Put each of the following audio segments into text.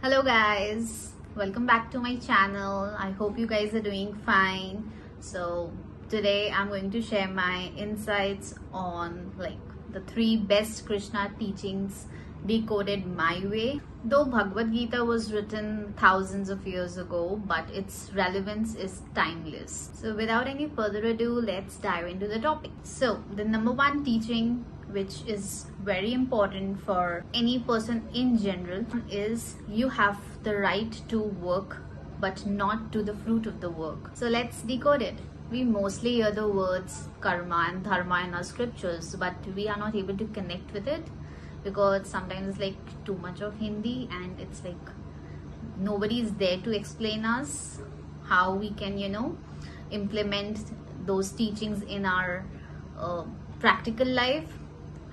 Hello guys, welcome back to my channel. I hope you guys are doing fine. So today I'm going to share my insights on the three best Krishna teachings decoded my way. Though Bhagwad Gita was written thousands of years ago, but its relevance is timeless. So without any further ado, let's dive into the topic. So the number one teaching, which is very important for any person in general, is you have the right to work but not to the fruit of the work. So let's decode it. We mostly hear the words karma and dharma in our scriptures, but we are not able to connect with it because sometimes it's like too much of Hindi and it's like nobody is there to explain us how we can implement those teachings in our practical life.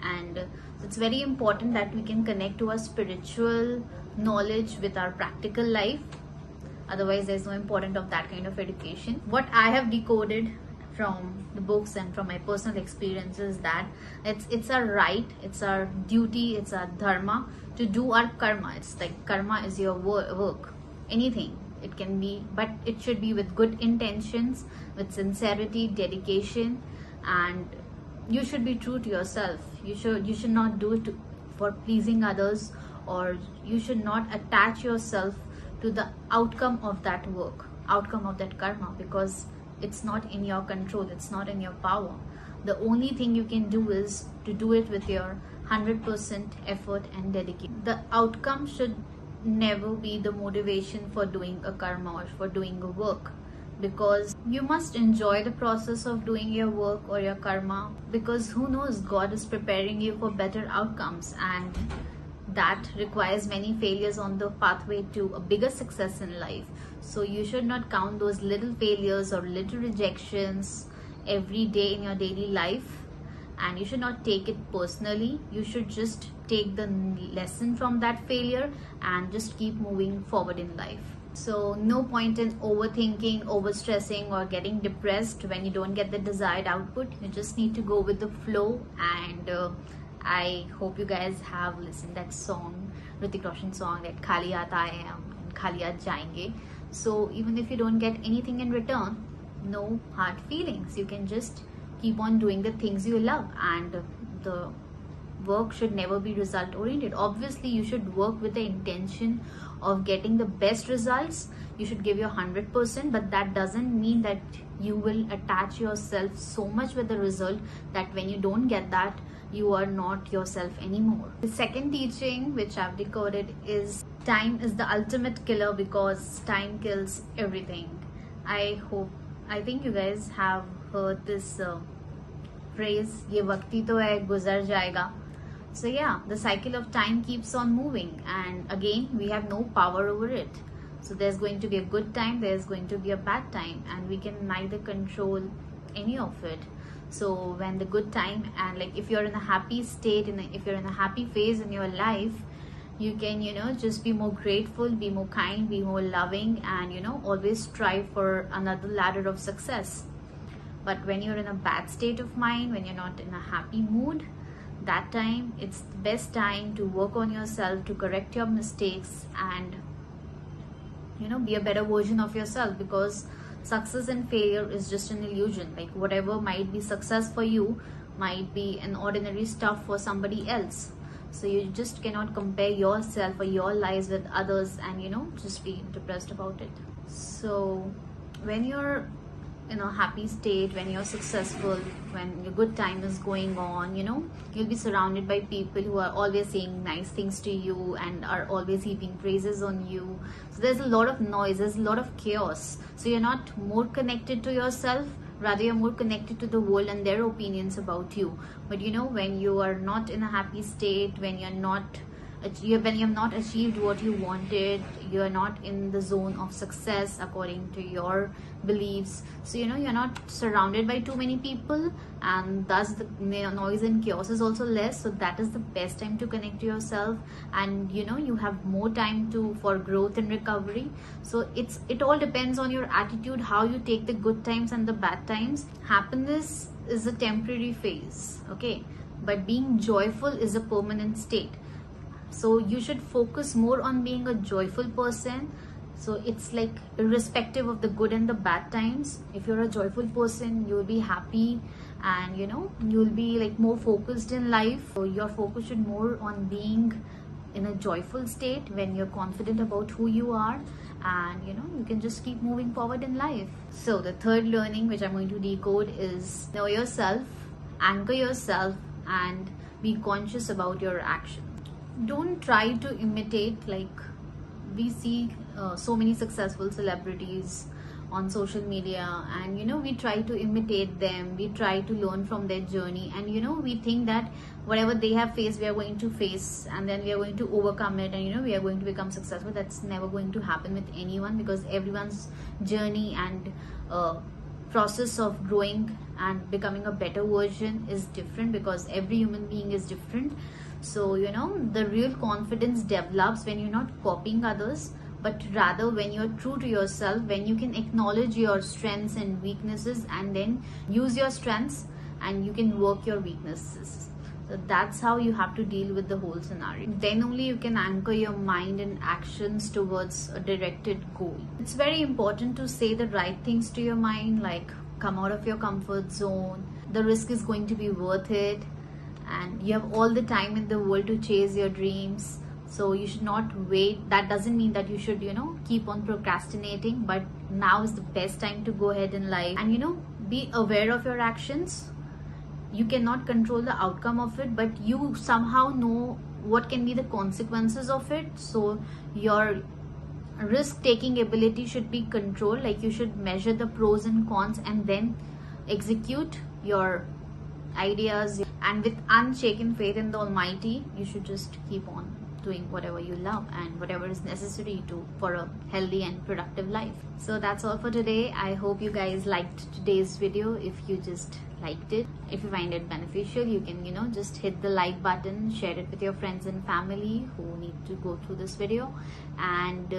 And it's very important that we can connect to our spiritual knowledge with our practical life. Otherwise there's no importance of that kind of education. What I have decoded from the books and from my personal experiences, that it's our right, it's our duty, it's our dharma to do our karma. It's like karma is your work, anything it can be, but it should be with good intentions, with sincerity, dedication, and you should be true to yourself. You should not do it for pleasing others, or you should not attach yourself to the outcome of that work, outcome of that karma, because it's not in your control, it's not in your power. The only thing you can do is to do it with your 100% effort and dedication. The outcome should never be the motivation for doing a karma or for doing a work, because you must enjoy the process of doing your work or your karma, because who knows, God is preparing you for better outcomes, and that requires many failures on the pathway to a bigger success in life. So you should not count those little failures or little rejections every day in your daily life, and you should not take it personally. You should just take the lesson from that failure and just keep moving forward in life. So no point in overthinking, overstressing, or getting depressed when you don't get the desired output. You just need to go with the flow. And I hope you guys have listened that song, Hrithik Roshan song, that Khali Aata Hai Hum and Khali Aat Jayenge. So even if you don't get anything in return, no hard feelings. You can just keep on doing the things you love, and the work should never be result oriented. Obviously you should work with the intention of getting the best results. You should give your 100%, but that doesn't mean that you will attach yourself so much with the result that when you don't get that, you are not yourself anymore. The second teaching which I've decoded is time is the ultimate killer, because time kills everything. I think you guys have heard this phrase, ye vakti to hai guzar jayega. So yeah, the cycle of time keeps on moving, and again we have no power over it. So there's going to be a good time, there's going to be a bad time, and we can neither control any of it. So when the good time, and like if you're in a happy state, if you're in a happy phase in your life, you can just be more grateful, be more kind, be more loving, and always strive for another ladder of success. But when you're in a bad state of mind, when you're not in a happy mood, that time it's the best time to work on yourself, to correct your mistakes, and be a better version of yourself, because success and failure is just an illusion. Like whatever might be success for you might be an ordinary stuff for somebody else. So you just cannot compare yourself or your lives with others and just be depressed about it. So when you're in a happy state, when you're successful, when your good time is going on, you'll be surrounded by people who are always saying nice things to you and are always heaping praises on you. So there's a lot of noise, there's a lot of chaos. So you're not more connected to yourself, rather you're more connected to the world and their opinions about you. But when you are not in a happy state, when you have not achieved what you wanted, you are not in the zone of success according to your beliefs, so you're not surrounded by too many people, and thus the noise and chaos is also less. So that is the best time to connect to yourself, and you have more time for growth and recovery. So it all depends on your attitude, how you take the good times and the bad times. Happiness is a temporary phase, okay, but being joyful is a permanent state. So you should focus more on being a joyful person. So it's like irrespective of the good and the bad times, if you're a joyful person, you'll be happy, and you'll be like more focused in life. So your focus should more on being in a joyful state when you're confident about who you are, and you can just keep moving forward in life. So the third learning which I'm going to decode is know yourself, anchor yourself, and be conscious about your actions. Don't try to imitate, like we see so many successful celebrities on social media, and we try to imitate them, we try to learn from their journey, and we think that whatever they have faced we are going to face, and then we are going to overcome it, and we are going to become successful. That's never going to happen with anyone, because everyone's journey and process of growing and becoming a better version is different, because every human being is different. So the real confidence develops when you're not copying others, but rather when you're true to yourself, when you can acknowledge your strengths and weaknesses, and then use your strengths and you can work your weaknesses. So that's how you have to deal with the whole scenario. Then only you can anchor your mind and actions towards a directed goal. It's very important to say the right things to your mind, like come out of your comfort zone, the risk is going to be worth it, and you have all the time in the world to chase your dreams. So you should not wait. That doesn't mean that you should keep on procrastinating, but now is the best time to go ahead in life, and be aware of your actions. You cannot control the outcome of it, but you somehow know what can be the consequences of it. So your risk taking ability should be controlled, like you should measure the pros and cons and then execute your ideas, and with unshaken faith in the Almighty, you should just keep on doing whatever you love and whatever is necessary for a healthy and productive life. So that's all for today. I hope you guys liked today's video. If you just liked it, if you find it beneficial, you can just hit the like button, share it with your friends and family who need to go through this video, and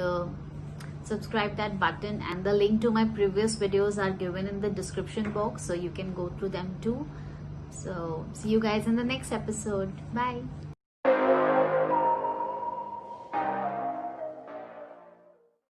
subscribe that button, and the link to my previous videos are given in the description box, so you can go through them too. So see you guys in the next episode. Bye.